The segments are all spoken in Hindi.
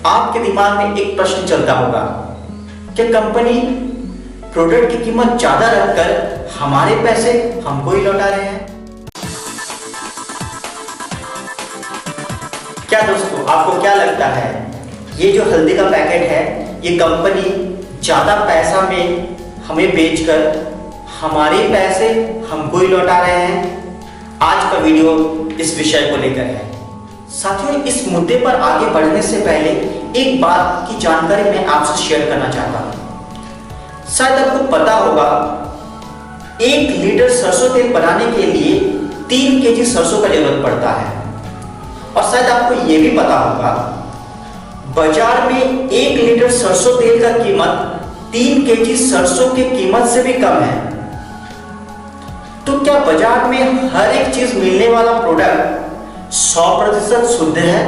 आपके दिमाग में एक प्रश्न चलता होगा, क्या कंपनी प्रोडक्ट की कीमत ज्यादा रखकर हमारे पैसे हमको ही लौटा रहे हैं? क्या दोस्तों, आपको क्या लगता है ये जो हल्दी का पैकेट है, ये कंपनी ज्यादा पैसा में हमें बेचकर हमारे पैसे हमको ही लौटा रहे हैं? आज का वीडियो इस विषय को लेकर है। साथियों, इस मुद्दे पर आगे बढ़ने से पहले एक बात की जानकारी मैं आपसे शेयर करना चाहता हूं। शायद आपको पता होगा, 1 लीटर सरसों तेल बनाने के लिए 3 केजी सरसों का जरूरत पड़ता है। और शायद आपको यह भी पता होगा, बाजार में 1 लीटर सरसों तेल का कीमत 3 केजी सरसों की कीमत से भी कम है। तो क्या बाजार में हर एक चीज मिलने वाला प्रोडक्ट 100% शुद्ध है?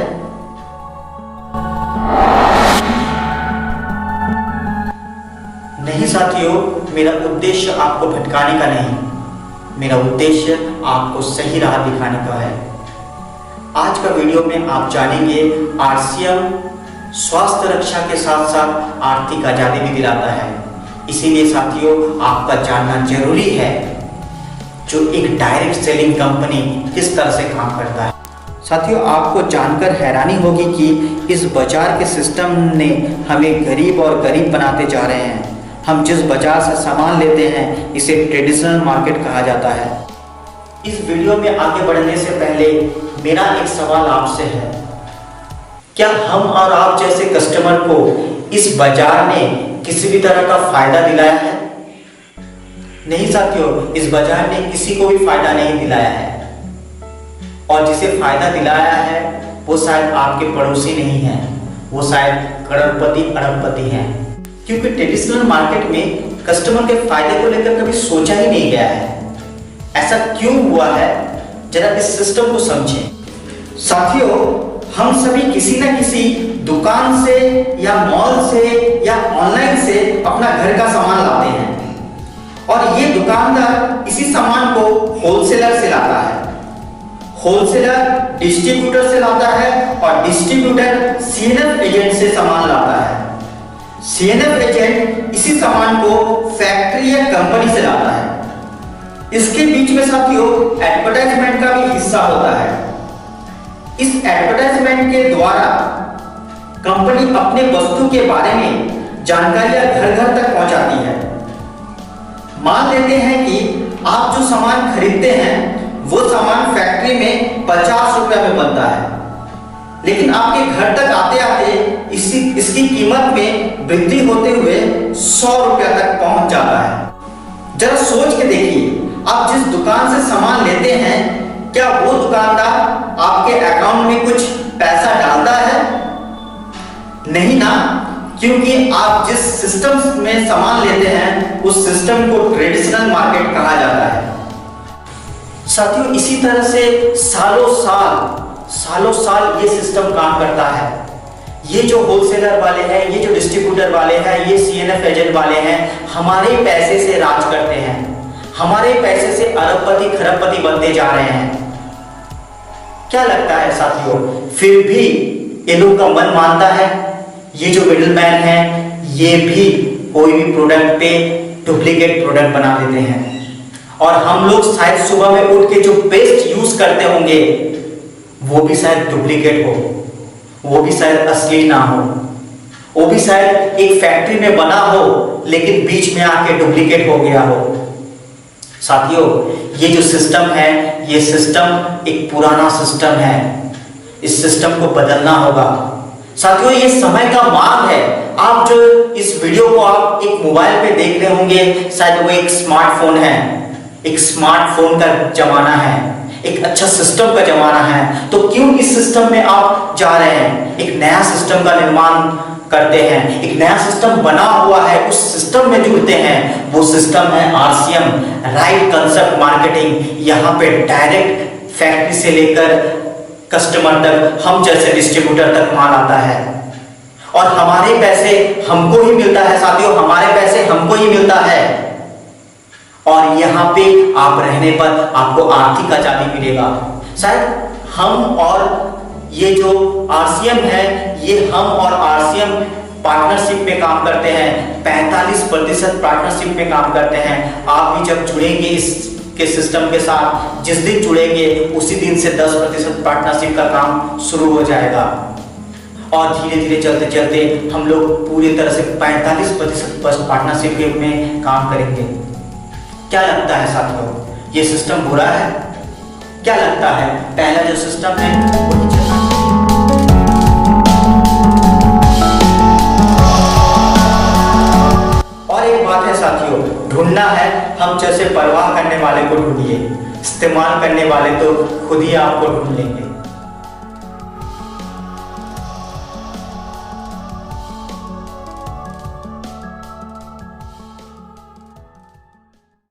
नहीं साथियों, मेरा उद्देश्य आपको भटकाने का नहीं, मेरा उद्देश्य आपको सही राह दिखाने का है। आज का वीडियो में आप जानेंगे, आरसीएम स्वास्थ्य रक्षा के साथ साथ आर्थिक आजादी भी दिलाता है। इसीलिए साथियों, आपका जानना जरूरी है जो एक डायरेक्ट सेलिंग कंपनी किस तरह से काम करता है। साथियों, आपको जानकर हैरानी होगी कि इस बाजार के सिस्टम ने हमें गरीब और गरीब बनाते जा रहे हैं। हम जिस बाजार से सामान लेते हैं, इसे ट्रेडिशनल मार्केट कहा जाता है। इस वीडियो में आगे बढ़ने से पहले मेरा एक सवाल आपसे है, क्या हम और आप जैसे कस्टमर को इस बाजार ने किसी भी तरह का फायदा दिलाया है? नहीं साथियों, इस बाजार ने किसी को भी फायदा नहीं दिलाया है। और जिसे फायदा दिलाया है वो शायद आपके पड़ोसी नहीं है, वो शायद करोड़पति अरबपति हैं। क्योंकि ट्रेडिशनल मार्केट में कस्टमर के फायदे को लेकर कभी सोचा ही नहीं गया है। ऐसा क्यों हुआ है, जरा इस सिस्टम को समझें। साथियों, हम सभी किसी न किसी दुकान से या मॉल से या ऑनलाइन से अपना घर का सामान लाते हैं, और ये दुकानदार इसी सामान को होलसेलर से लाता है, होलसेलर डिस्ट्रीब्यूटर से लाता है, और डिस्ट्रीब्यूटर सीएनएफ एजेंट से सामान लाता है। सीएनएफ एजेंट इसी सामान को फैक्ट्री या कंपनी से लाता है। इसके बीच में साथियों एडवर्टाइजमेंट का भी हिस्सा होता है। इस एडवर्टाइजमेंट के द्वारा कंपनी अपने वस्तु के बारे में जानकारियां घर घर तक पहुंचाती है। मान लेते हैं कि आप जो सामान खरीदते हैं वो सामान फैक्ट्री में 50 रुपए में बनता है, लेकिन आपके घर तक आते आते इसकी कीमत में वृद्धि होते हुए 100 रुपए तक पहुंच जाता है। जरा सोच के देखिए, आप जिस दुकान से सामान लेते हैं, क्या वो दुकानदार आपके अकाउंट में कुछ पैसा डालता है? नहीं ना, क्योंकि आप जिस सिस्टम में सामान लेते हैं उस सिस्टम को ट्रेडिशनल मार्केट कहा जाता है। साथियों, इसी तरह से सालों साल ये सिस्टम काम करता है। ये जो होलसेलर वाले हैं, ये जो डिस्ट्रीब्यूटर वाले हैं, ये सीएनएफ एजेंट वाले हैं, हमारे पैसे से राज करते हैं, हमारे पैसे से अरबपति खरबपति बनते जा रहे हैं। क्या लगता है साथियों, फिर भी ये लोग का मन मानता है? ये जो मिडिलमैन है, ये भी कोई भी प्रोडक्ट पे डुप्लीकेट प्रोडक्ट बना देते हैं। और हम लोग शायद सुबह में उठ के जो पेस्ट यूज करते होंगे वो भी शायद डुप्लीकेट हो, वो भी शायद असली ना हो, वो भी शायद एक फैक्ट्री में बना हो लेकिन बीच में आके डुप्लीकेट हो गया हो। साथियों, ये जो सिस्टम है, ये सिस्टम एक पुराना सिस्टम है। इस सिस्टम को बदलना होगा। साथियों, ये समय का मांग है। आप जो इस वीडियो को आप एक मोबाइल पे देख रहे होंगे, शायद वो एक स्मार्टफोन है। एक स्मार्टफोन का जमाना है, एक अच्छा सिस्टम का जमाना है। तो क्यों इस सिस्टम में आप जा रहे हैं? एक नया सिस्टम का निर्माण करते हैं, एक नया सिस्टम बना हुआ है, उस सिस्टम में जुड़ते हैं। वो सिस्टम है आरसीएम, राइट कंसेप्ट मार्केटिंग। यहाँ पे डायरेक्ट फैक्ट्री से लेकर कस्टमर तक, हम जैसे डिस्ट्रीब्यूटर तक माल आता है, और हमारे पैसे हमको ही मिलता है। साथियों, हमारे पैसे हमको ही मिलता है। और यहाँ पे आप रहने पर आपको आर्थिक आजादी मिलेगा। शायद हम और ये जो आरसीएम है ये हम और आरसीएम पार्टनरशिप में काम करते हैं, 45% पार्टनरशिप में काम करते हैं। आप भी जब जुड़ेंगे इस के सिस्टम के साथ, जिस दिन जुड़ेंगे उसी दिन से 10% पार्टनरशिप का काम शुरू हो जाएगा और धीरे धीरे चलते चलते हम लोग पूरी तरह से 45% पार्टनरशिप में काम करेंगे। क्या लगता है साथियों, ये सिस्टम बुरा है? क्या लगता है पहला जो सिस्टम है वही चलना चाहिए। और एक बात है साथियों, ढूंढना है हम जैसे परवाह करने वाले को ढूंढिए, इस्तेमाल करने वाले तो खुद ही आपको ढूंढ लेंगे।